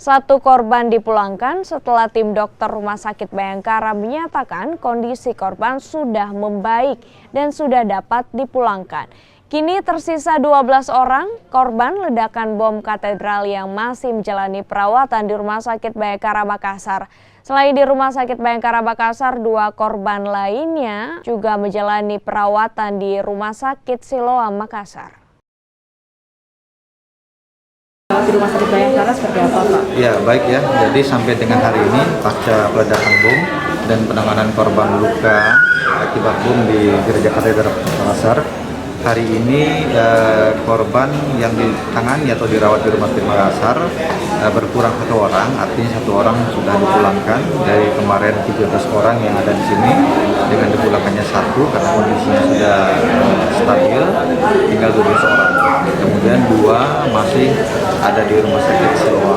Satu korban dipulangkan setelah tim dokter Rumah Sakit Bayangkara menyatakan kondisi korban sudah membaik dan sudah dapat dipulangkan. Kini tersisa 12 orang korban ledakan bom katedral yang masih menjalani perawatan di Rumah Sakit Bayangkara Makassar. Selain di Rumah Sakit Bayangkara Makassar, 2 korban lainnya juga menjalani perawatan di Rumah Sakit Siloam Makassar. Di Rumah Sakit Bayangkara seperti apa, Pak? Ya, baik ya. Jadi sampai dengan hari ini pasca ledakan bom dan penanganan korban luka akibat bom di Gereja Katedral Makassar, hari ini korban yang ditangani atau dirawat di Rumah Sakit Makassar berkurang 1 orang, artinya 1 orang sudah dipulangkan. Dari kemarin 17 orang yang ada di sini dengan dipulangkannya 1 karena kondisinya sudah stabil, tinggal 12 orang. Kemudian 2 masih ada di Rumah Sakit Siloam.